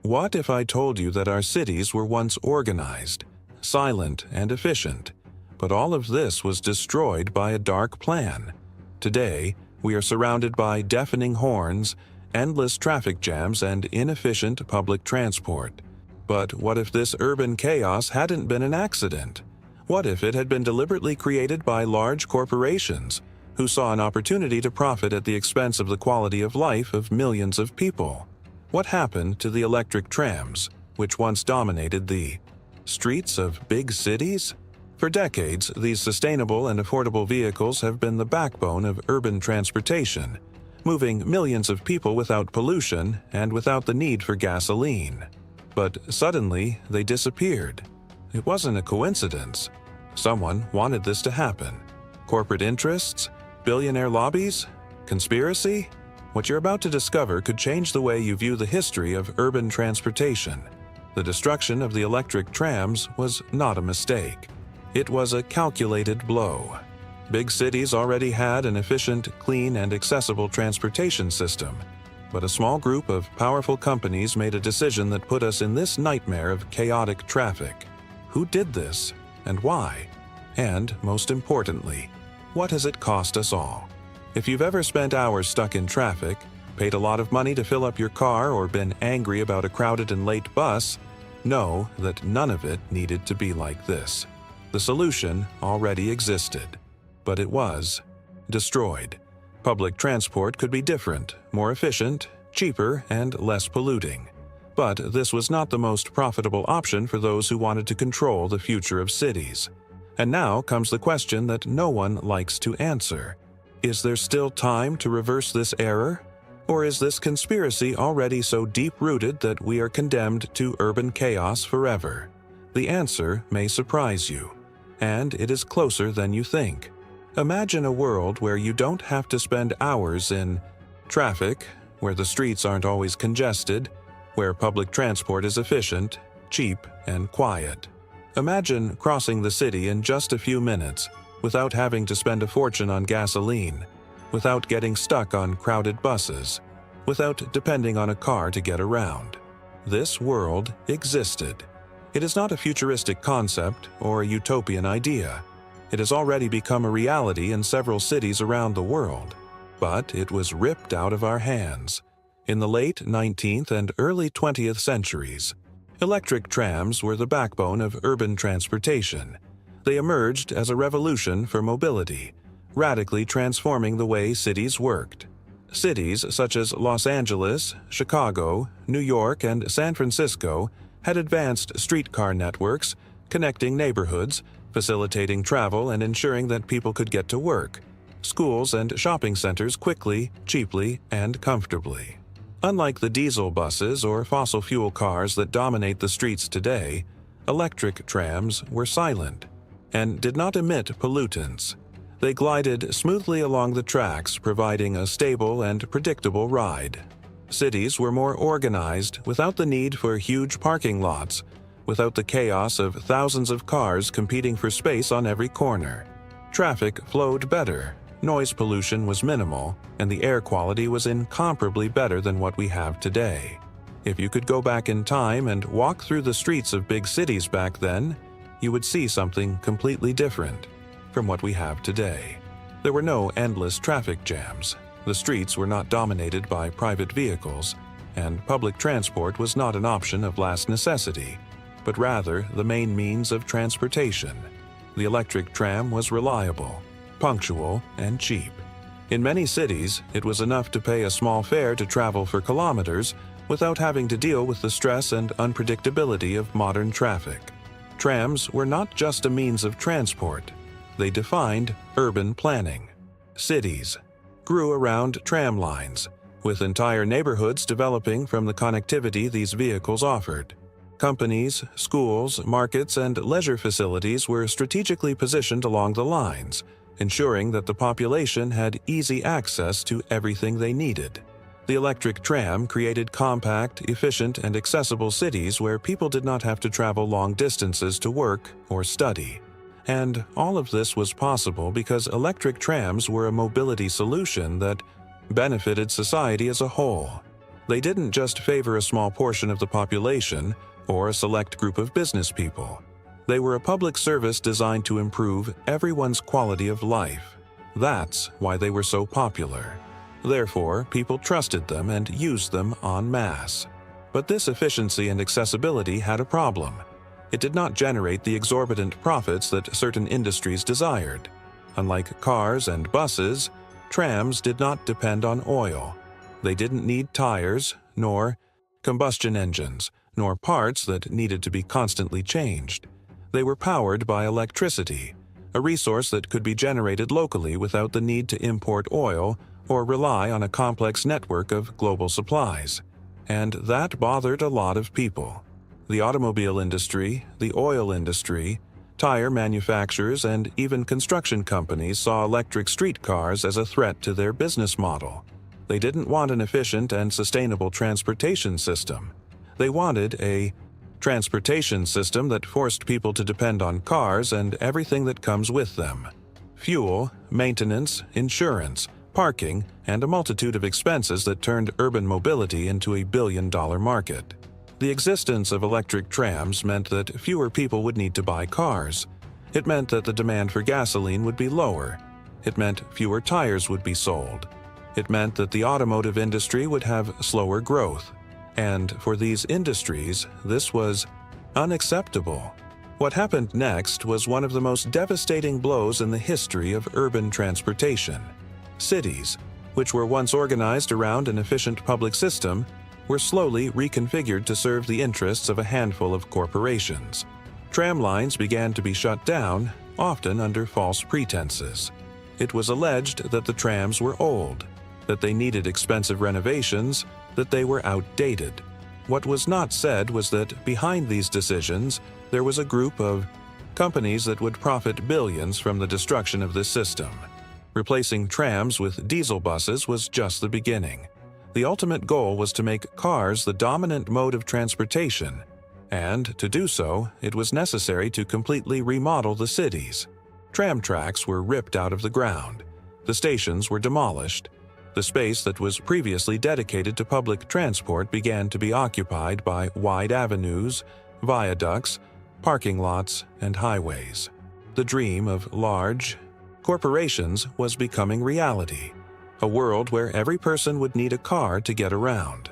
What if I told you that our cities were once organized, silent, and efficient, but all of this was destroyed by a dark plan? Today, we are surrounded by deafening horns, endless traffic jams, and inefficient public transport. But what if this urban chaos hadn't been an accident? What if it had been deliberately created by large corporations who saw an opportunity to profit at the expense of the quality of life of millions of people? What happened to the electric trams, which once dominated the streets of big cities? For decades, these sustainable and affordable vehicles have been the backbone of urban transportation, moving millions of people without pollution and without the need for gasoline. But suddenly, they disappeared. It wasn't a coincidence. Someone wanted this to happen. Corporate interests? Billionaire lobbies? Conspiracy? What you're about to discover could change the way you view the history of urban transportation. The destruction of the electric trams was not a mistake. It was a calculated blow. Big cities already had an efficient, clean, and accessible transportation system, but a small group of powerful companies made a decision that put us in this nightmare of chaotic traffic. Who did this, and why? And, most importantly, what has it cost us all? If you've ever spent hours stuck in traffic, paid a lot of money to fill up your car, or been angry about a crowded and late bus, know that none of it needed to be like this. The solution already existed, but it was destroyed. Public transport could be different, more efficient, cheaper, and less polluting. But this was not the most profitable option for those who wanted to control the future of cities. And now comes the question that no one likes to answer. Is there still time to reverse this error? Or is this conspiracy already so deep-rooted that we are condemned to urban chaos forever? The answer may surprise you, and it is closer than you think. Imagine a world where you don't have to spend hours in traffic, where the streets aren't always congested, where public transport is efficient, cheap, and quiet. Imagine crossing the city in just a few minutes, without having to spend a fortune on gasoline, without getting stuck on crowded buses, without depending on a car to get around. This world existed. It is not a futuristic concept or a utopian idea. It has already become a reality in several cities around the world, but it was ripped out of our hands. In the late 19th and early 20th centuries, electric trams were the backbone of urban transportation. They emerged as a revolution for mobility, radically transforming the way cities worked. Cities such as Los Angeles, Chicago, New York, and San Francisco had advanced streetcar networks, connecting neighborhoods, facilitating travel, and ensuring that people could get to work, schools, and shopping centers quickly, cheaply, and comfortably. Unlike the diesel buses or fossil fuel cars that dominate the streets today, electric trams were silent and did not emit pollutants. They glided smoothly along the tracks, providing a stable and predictable ride. Cities were more organized without the need for huge parking lots, without the chaos of thousands of cars competing for space on every corner. Traffic flowed better, noise pollution was minimal, and the air quality was incomparably better than what we have today. If you could go back in time and walk through the streets of big cities back then, you would see something completely different from what we have today. There were no endless traffic jams, the streets were not dominated by private vehicles, and public transport was not an option of last necessity, but rather the main means of transportation. The electric tram was reliable, punctual, and cheap. In many cities, it was enough to pay a small fare to travel for kilometers without having to deal with the stress and unpredictability of modern traffic. Trams were not just a means of transport. They defined urban planning. Cities grew around tram lines, with entire neighborhoods developing from the connectivity these vehicles offered. Companies, schools, markets, and leisure facilities were strategically positioned along the lines, ensuring that the population had easy access to everything they needed. The electric tram created compact, efficient, and accessible cities where people did not have to travel long distances to work or study. And all of this was possible because electric trams were a mobility solution that benefited society as a whole. They didn't just favor a small portion of the population or a select group of business people. They were a public service designed to improve everyone's quality of life. That's why they were so popular. Therefore, people trusted them and used them en masse. But this efficiency and accessibility had a problem. It did not generate the exorbitant profits that certain industries desired. Unlike cars and buses, trams did not depend on oil. They didn't need tires, nor combustion engines, nor parts that needed to be constantly changed. They were powered by electricity, a resource that could be generated locally without the need to import oil or rely on a complex network of global supplies. And that bothered a lot of people. The automobile industry, the oil industry, tire manufacturers, and even construction companies saw electric streetcars as a threat to their business model. They didn't want an efficient and sustainable transportation system. They wanted a transportation system that forced people to depend on cars and everything that comes with them: fuel, maintenance, insurance, parking, and a multitude of expenses that turned urban mobility into a billion-dollar market. The existence of electric trams meant that fewer people would need to buy cars. It meant that the demand for gasoline would be lower. It meant fewer tires would be sold. It meant that the automotive industry would have slower growth. And for these industries, this was unacceptable. What happened next was one of the most devastating blows in the history of urban transportation. Cities, which were once organized around an efficient public system, were slowly reconfigured to serve the interests of a handful of corporations. Tram lines began to be shut down, often under false pretenses. It was alleged that the trams were old, that they needed expensive renovations, that they were outdated. What was not said was that behind these decisions, there was a group of companies that would profit billions from the destruction of this system. Replacing trams with diesel buses was just the beginning. The ultimate goal was to make cars the dominant mode of transportation, and to do so, it was necessary to completely remodel the cities. Tram tracks were ripped out of the ground. The stations were demolished. The space that was previously dedicated to public transport began to be occupied by wide avenues, viaducts, parking lots, and highways. The dream of large corporations was becoming reality. A world where every person would need a car to get around.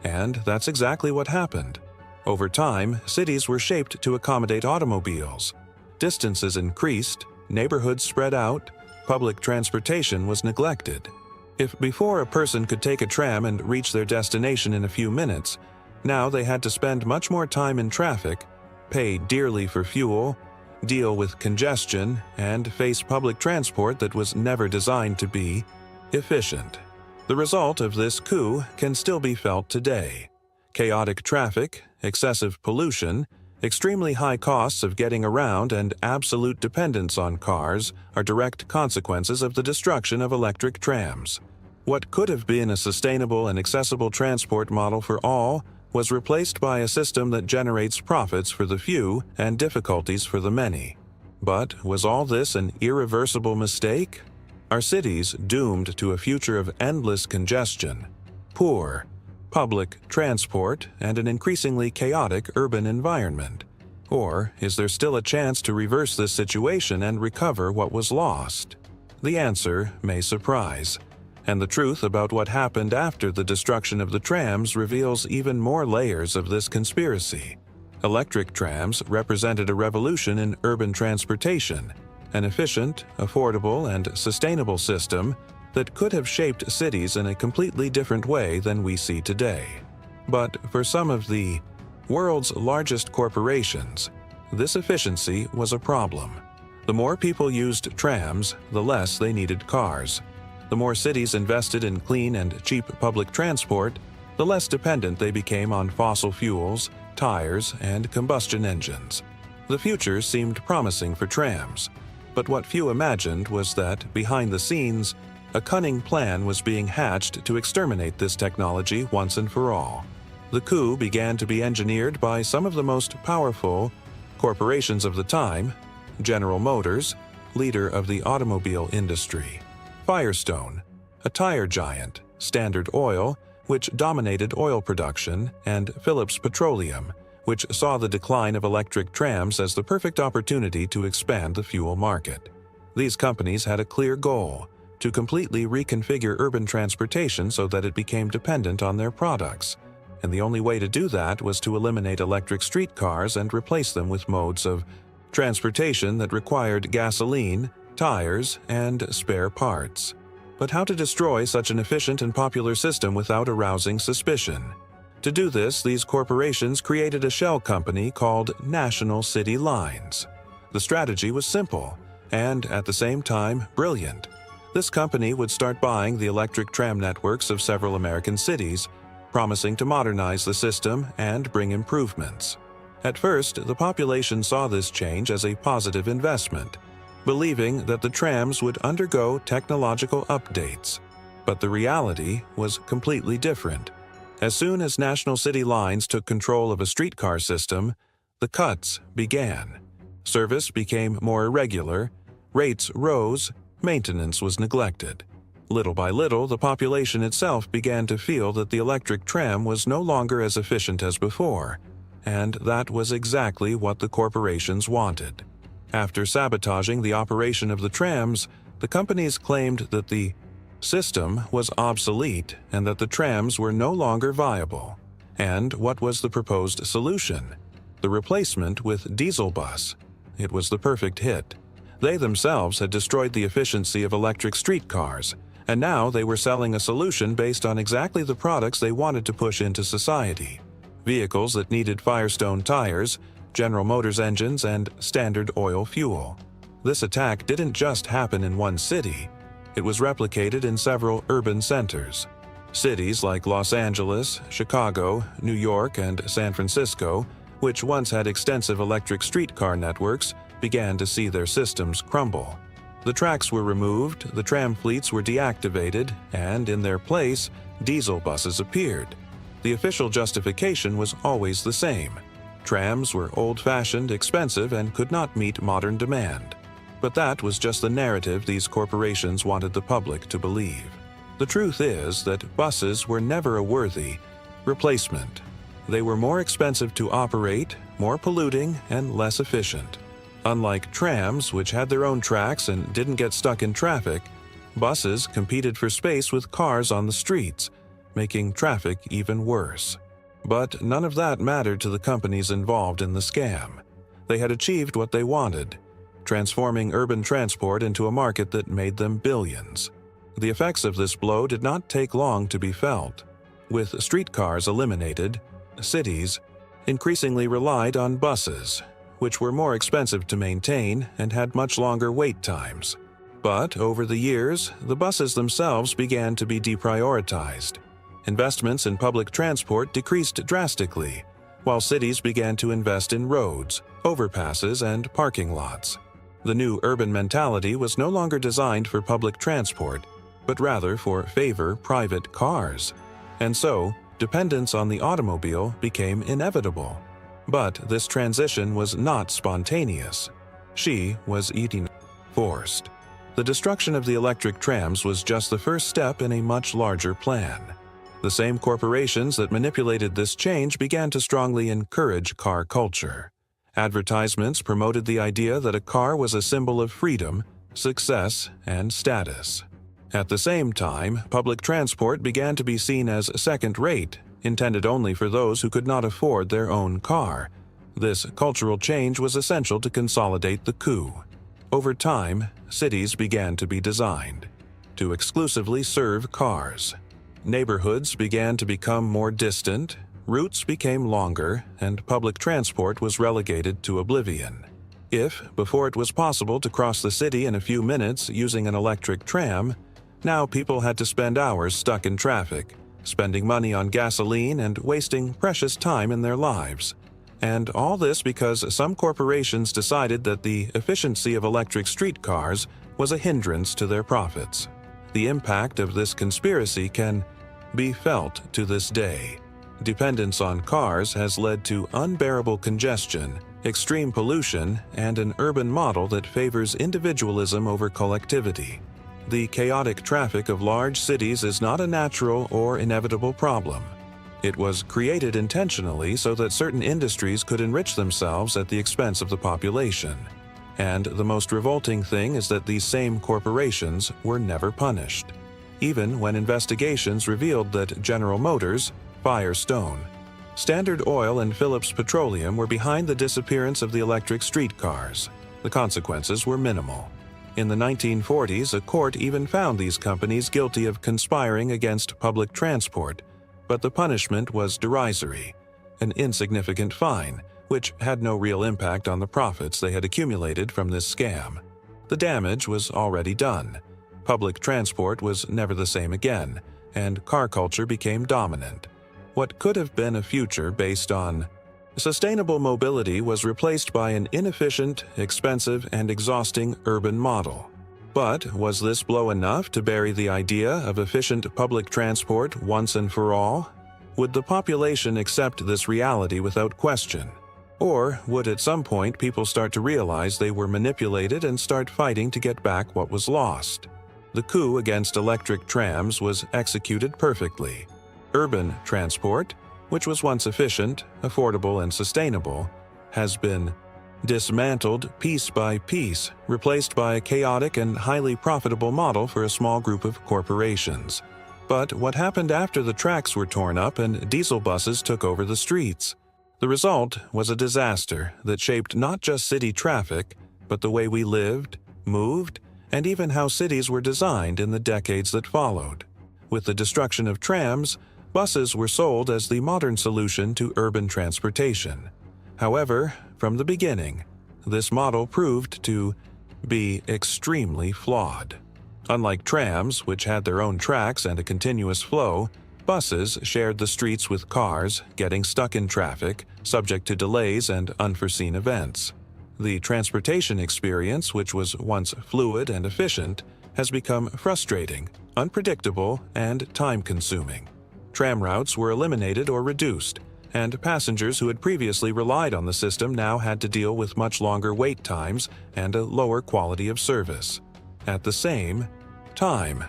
And that's exactly what happened. Over time, cities were shaped to accommodate automobiles. Distances increased, neighborhoods spread out, public transportation was neglected. If before a person could take a tram and reach their destination in a few minutes, now they had to spend much more time in traffic, pay dearly for fuel, deal with congestion, and face public transport that was never designed to be efficient. The result of this coup can still be felt today. Chaotic traffic, excessive pollution, extremely high costs of getting around, and absolute dependence on cars are direct consequences of the destruction of electric trams. What could have been a sustainable and accessible transport model for all was replaced by a system that generates profits for the few and difficulties for the many. But was all this an irreversible mistake? Are cities doomed to a future of endless congestion, poor public transport, and an increasingly chaotic urban environment? Or is there still a chance to reverse this situation and recover what was lost? The answer may surprise, and the truth about what happened after the destruction of the trams reveals even more layers of this conspiracy. Electric trams represented a revolution in urban transportation, an efficient, affordable, and sustainable system that could have shaped cities in a completely different way than we see today. But for some of the world's largest corporations, this efficiency was a problem. The more people used trams, the less they needed cars. The more cities invested in clean and cheap public transport, the less dependent they became on fossil fuels, tires, and combustion engines. The future seemed promising for trams. But what few imagined was that, behind the scenes, a cunning plan was being hatched to exterminate this technology once and for all. The coup began to be engineered by some of the most powerful corporations of the time: General Motors, leader of the automobile industry; Firestone, a tire giant; Standard Oil, which dominated oil production, and Phillips Petroleum, which saw the decline of electric trams as the perfect opportunity to expand the fuel market. These companies had a clear goal: to completely reconfigure urban transportation so that it became dependent on their products. And the only way to do that was to eliminate electric streetcars and replace them with modes of transportation that required gasoline, tires, and spare parts. But how to destroy such an efficient and popular system without arousing suspicion? To do this, these corporations created a shell company called National City Lines. The strategy was simple, and at the same time brilliant. This company would start buying the electric tram networks of several American cities, promising to modernize the system and bring improvements. At first, the population saw this change as a positive investment, believing that the trams would undergo technological updates. But the reality was completely different. As soon as National City Lines took control of a streetcar system, the cuts began. Service became more irregular, rates rose, maintenance was neglected. Little by little, the population itself began to feel that the electric tram was no longer as efficient as before, and that was exactly what the corporations wanted. After sabotaging the operation of the trams, the companies claimed that the system was obsolete and that the trams were no longer viable. And what was the proposed solution? The replacement with diesel bus. It was the perfect hit. They themselves had destroyed the efficiency of electric streetcars, and now they were selling a solution based on exactly the products they wanted to push into society: vehicles that needed Firestone tires, General Motors engines, and Standard Oil fuel. This attack didn't just happen in one city. It was replicated in several urban centers. Cities like Los Angeles, Chicago, New York, and San Francisco, which once had extensive electric streetcar networks, began to see their systems crumble. The tracks were removed, the tram fleets were deactivated, and in their place, diesel buses appeared. The official justification was always the same: trams were old-fashioned, expensive, and could not meet modern demand. But that was just the narrative these corporations wanted the public to believe. The truth is that buses were never a worthy replacement. They were more expensive to operate, more polluting, and less efficient. Unlike trams, which had their own tracks and didn't get stuck in traffic, buses competed for space with cars on the streets, making traffic even worse. But none of that mattered to the companies involved in the scam. They had achieved what they wanted: transforming urban transport into a market that made them billions. The effects of this blow did not take long to be felt. With streetcars eliminated, cities increasingly relied on buses, which were more expensive to maintain and had much longer wait times. But over the years, the buses themselves began to be deprioritized. Investments in public transport decreased drastically, while cities began to invest in roads, overpasses, and parking lots. The new urban mentality was no longer designed for public transport, but rather for favor private cars. And so, dependence on the automobile became inevitable. But this transition was not spontaneous. She was forced. The destruction of the electric trams was just the first step in a much larger plan. The same corporations that manipulated this change began to strongly encourage car culture. Advertisements promoted the idea that a car was a symbol of freedom, success, and status. At the same time, public transport began to be seen as second-rate, intended only for those who could not afford their own car. This cultural change was essential to consolidate the coup. Over time, cities began to be designed to exclusively serve cars. Neighborhoods began to become more distant, routes became longer, and public transport was relegated to oblivion. If, before it was possible to cross the city in a few minutes using an electric tram, now people had to spend hours stuck in traffic, spending money on gasoline and wasting precious time in their lives. And all this because some corporations decided that the efficiency of electric streetcars was a hindrance to their profits. The impact of this conspiracy can be felt to this day. Dependence on cars has led to unbearable congestion, extreme pollution, and an urban model that favors individualism over collectivity. the chaotic traffic of large cities is not a natural or inevitable problem. It was created intentionally so that certain industries could enrich themselves at the expense of the population. And the most revolting thing is that these same corporations were never punished, even when investigations revealed that General Motors, Firestone, Standard Oil, and Phillips Petroleum were behind the disappearance of the electric streetcars. The consequences were minimal. In the 1940s, a court even found these companies guilty of conspiring against public transport, but the punishment was derisory, an insignificant fine, which had no real impact on the profits they had accumulated from this scam. The damage was already done. Public transport was never the same again, and car culture became dominant. What could have been a future based on sustainable mobility was replaced by an inefficient, expensive, and exhausting urban model. But was this blow enough to bury the idea of efficient public transport once and for all? Would the population accept this reality without question? Or would at some point people start to realize they were manipulated and start fighting to get back what was lost? The coup against electric trams was executed perfectly. Urban transport, which was once efficient, affordable, and sustainable, has been dismantled piece by piece, replaced by a chaotic and highly profitable model for a small group of corporations. But what happened after the tracks were torn up and diesel buses took over the streets? The result was a disaster that shaped not just city traffic, but the way we lived, moved, and even how cities were designed in the decades that followed. With the destruction of trams, buses were sold as the modern solution to urban transportation. However, from the beginning, this model proved to be extremely flawed. Unlike trams, which had their own tracks and a continuous flow, buses shared the streets with cars, getting stuck in traffic, subject to delays and unforeseen events. The transportation experience, which was once fluid and efficient, has become frustrating, unpredictable, and time-consuming. Tram routes were eliminated or reduced, and passengers who had previously relied on the system now had to deal with much longer wait times and a lower quality of service. At the same time,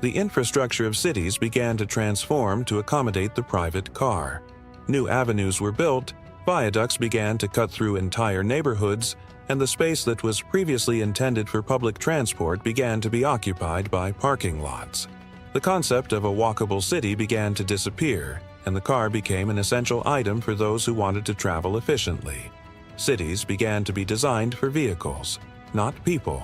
the infrastructure of cities began to transform to accommodate the private car. New avenues were built, viaducts began to cut through entire neighborhoods, and the space that was previously intended for public transport began to be occupied by parking lots. The concept of a walkable city began to disappear, and the car became an essential item for those who wanted to travel efficiently. Cities began to be designed for vehicles, not people.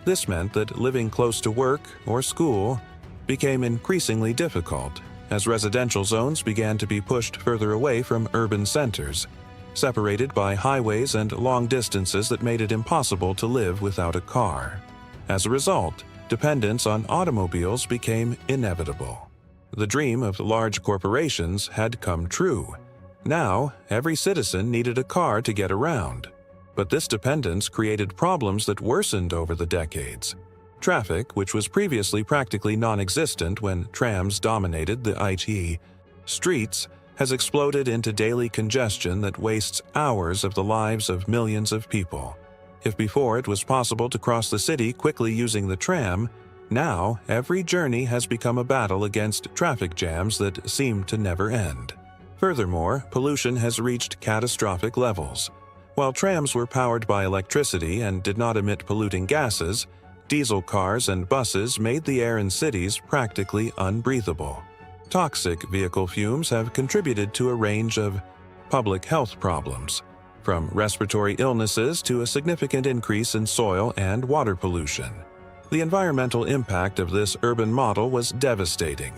This meant that living close to work or school became increasingly difficult as residential zones began to be pushed further away from urban centers, separated by highways and long distances that made it impossible to live without a car. As a result, dependence on automobiles became inevitable. The dream of large corporations had come true. Now, every citizen needed a car to get around. But this dependence created problems that worsened over the decades. Traffic, which was previously practically non-existent when trams dominated the IT streets, has exploded into daily congestion that wastes hours of the lives of millions of people. If before it was possible to cross the city quickly using the tram, now every journey has become a battle against traffic jams that seem to never end. Furthermore, pollution has reached catastrophic levels. While trams were powered by electricity and did not emit polluting gases, diesel cars and buses made the air in cities practically unbreathable. Toxic vehicle fumes have contributed to a range of public health problems, from respiratory illnesses to a significant increase in soil and water pollution. The environmental impact of this urban model was devastating.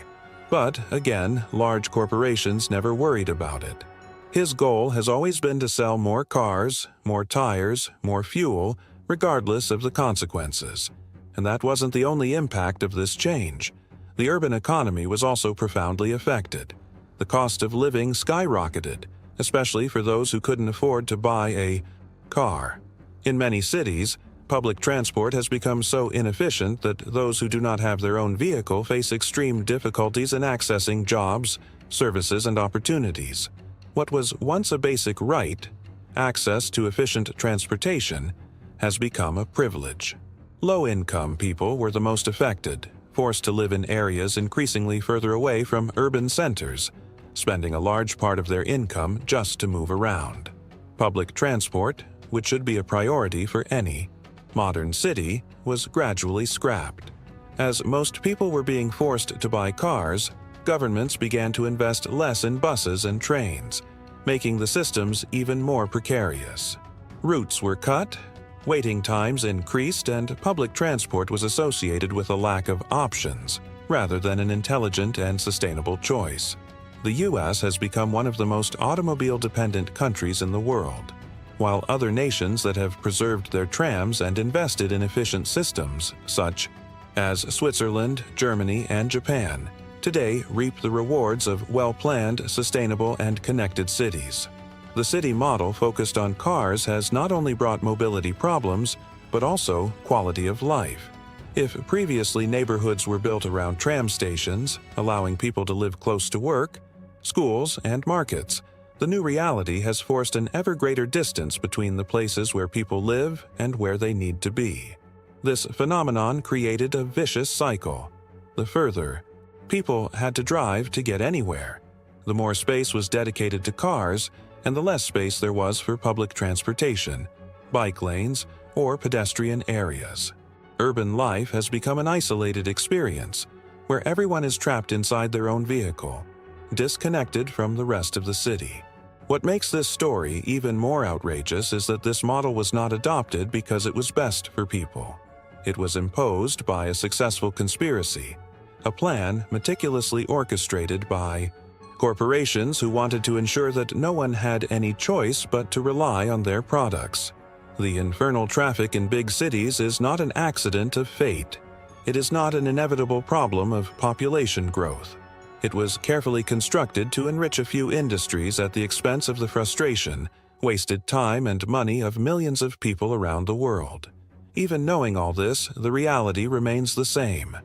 But, again, large corporations never worried about it. His goal has always been to sell more cars, more tires, more fuel, regardless of the consequences. And that wasn't the only impact of this change. The urban economy was also profoundly affected. The cost of living skyrocketed, especially for those who couldn't afford to buy a car. In many cities, public transport has become so inefficient that those who do not have their own vehicle face extreme difficulties in accessing jobs, services, and opportunities. What was once a basic right, access to efficient transportation, has become a privilege. Low-income people were the most affected, forced to live in areas increasingly further away from urban centers, spending a large part of their income just to move around. Public transport, which should be a priority for any modern city, was gradually scrapped. As most people were being forced to buy cars, governments began to invest less in buses and trains, making the systems even more precarious. Routes were cut, waiting times increased, and public transport was associated with a lack of options, rather than an intelligent and sustainable choice. The U.S. has become one of the most automobile-dependent countries in the world. While other nations that have preserved their trams and invested in efficient systems, such as Switzerland, Germany, and Japan, today reap the rewards of well-planned, sustainable, and connected cities. The city model focused on cars has not only brought mobility problems, but also quality of life. If previously neighborhoods were built around tram stations, allowing people to live close to work, schools, and markets, the new reality has forced an ever greater distance between the places where people live and where they need to be. This phenomenon created a vicious cycle. The further people had to drive to get anywhere, the more space was dedicated to cars, and the less space there was for public transportation, bike lanes, or pedestrian areas. Urban life has become an isolated experience, where everyone is trapped inside their own vehicle, disconnected from the rest of the city. What makes this story even more outrageous is that this model was not adopted because it was best for people. It was imposed by a successful conspiracy, a plan meticulously orchestrated by corporations who wanted to ensure that no one had any choice but to rely on their products. The infernal traffic in big cities is not an accident of fate. It is not an inevitable problem of population growth. It was carefully constructed to enrich a few industries at the expense of the frustration, wasted time, and money of millions of people around the world. Even knowing all this, the reality remains the same.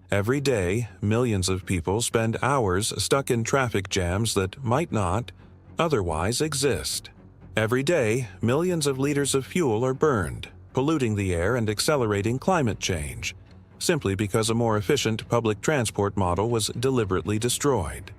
Every day, millions of people spend hours stuck in traffic jams that might not otherwise exist. Every day, millions of liters of fuel are burned, polluting the air and accelerating climate change, simply because a more efficient public transport model was deliberately destroyed.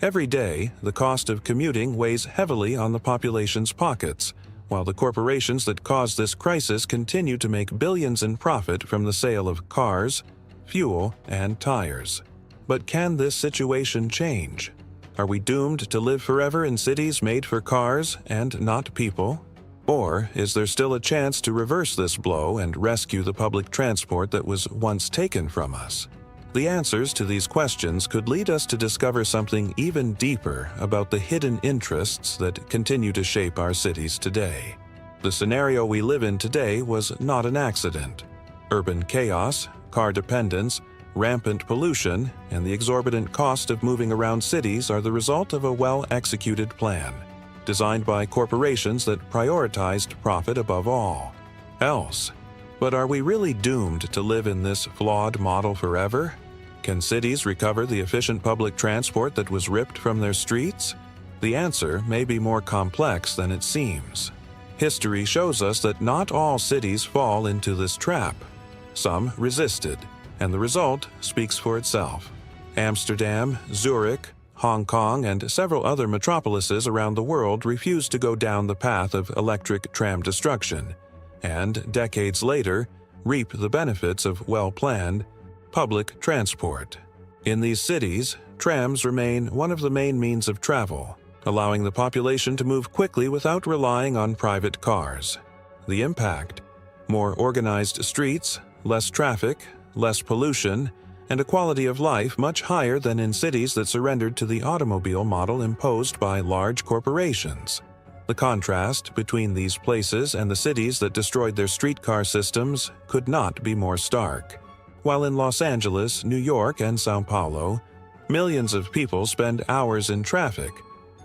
Every day, the cost of commuting weighs heavily on the population's pockets, while the corporations that caused this crisis continue to make billions in profit from the sale of cars, fuel, and tires. But can this situation change? Are we doomed to live forever in cities made for cars and not people? Or is there still a chance to reverse this blow and rescue the public transport that was once taken from us? The answers to these questions could lead us to discover something even deeper about the hidden interests that continue to shape our cities today. The scenario we live in today was not an accident. Urban chaos, car dependence, rampant pollution, and the exorbitant cost of moving around cities are the result of a well-executed plan, designed by corporations that prioritized profit above all else. But are we really doomed to live in this flawed model forever? Can cities recover the efficient public transport that was ripped from their streets? The answer may be more complex than it seems. History shows us that not all cities fall into this trap. Some resisted, and the result speaks for itself. Amsterdam, Zurich, Hong Kong, and several other metropolises around the world refused to go down the path of electric tram destruction, and decades later, reap the benefits of well-planned public transport. In these cities, trams remain one of the main means of travel, allowing the population to move quickly without relying on private cars. The impact: more organized streets, less traffic, less pollution, and a quality of life much higher than in cities that surrendered to the automobile model imposed by large corporations. The contrast between these places and the cities that destroyed their streetcar systems could not be more stark. While in Los Angeles, New York, and Sao Paulo, millions of people spend hours in traffic,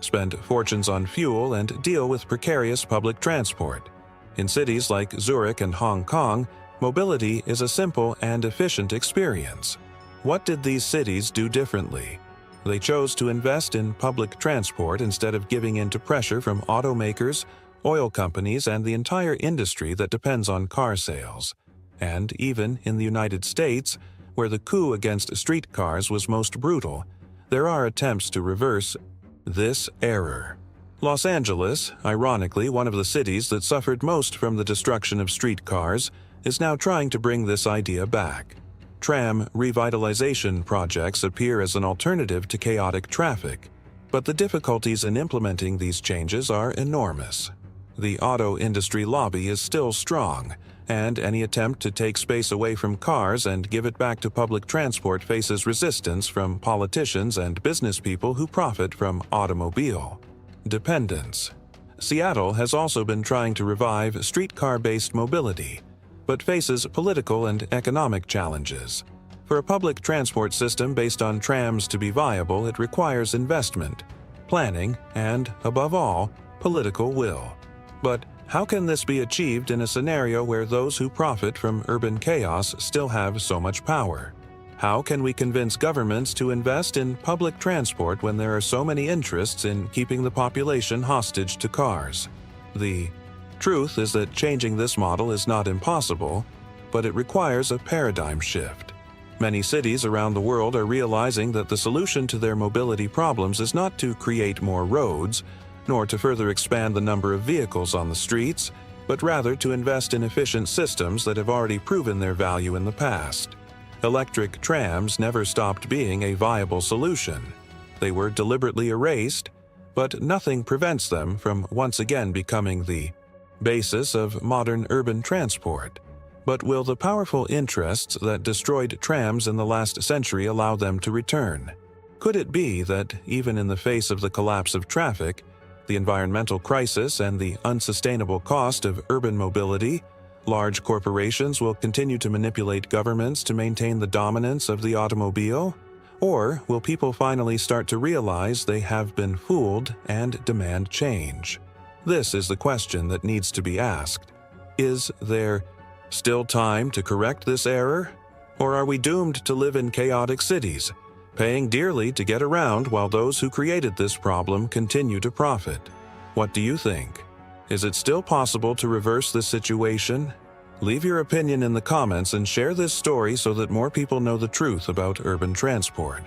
spend fortunes on fuel, and deal with precarious public transport. In cities like Zurich and Hong Kong, mobility is a simple and efficient experience. What did these cities do differently? They chose to invest in public transport instead of giving in to pressure from automakers, oil companies, and the entire industry that depends on car sales. And even in the United States, where the coup against streetcars was most brutal, there are attempts to reverse this error. Los Angeles, ironically one of the cities that suffered most from the destruction of streetcars, is now trying to bring this idea back. Tram revitalization projects appear as an alternative to chaotic traffic, but the difficulties in implementing these changes are enormous. The auto industry lobby is still strong, and any attempt to take space away from cars and give it back to public transport faces resistance from politicians and business people who profit from automobile dependence. Seattle has also been trying to revive streetcar-based mobility, but faces political and economic challenges. For a public transport system based on trams to be viable, it requires investment, planning, and, above all, political will. But how can this be achieved in a scenario where those who profit from urban chaos still have so much power? How can we convince governments to invest in public transport when there are so many interests in keeping the population hostage to cars? The truth is that changing this model is not impossible, but it requires a paradigm shift. Many cities around the world are realizing that the solution to their mobility problems is not to create more roads, nor to further expand the number of vehicles on the streets, but rather to invest in efficient systems that have already proven their value in the past. Electric trams never stopped being a viable solution. They were deliberately erased, but nothing prevents them from once again becoming the basis of modern urban transport. But will the powerful interests that destroyed trams in the last century allow them to return? Could it be that, even in the face of the collapse of traffic, the environmental crisis, and the unsustainable cost of urban mobility, large corporations will continue to manipulate governments to maintain the dominance of the automobile? Or will people finally start to realize they have been fooled and demand change? This is the question that needs to be asked. Is there still time to correct this error? Or are we doomed to live in chaotic cities, paying dearly to get around while those who created this problem continue to profit? What do you think? Is it still possible to reverse this situation? Leave your opinion in the comments and share this story so that more people know the truth about urban transport.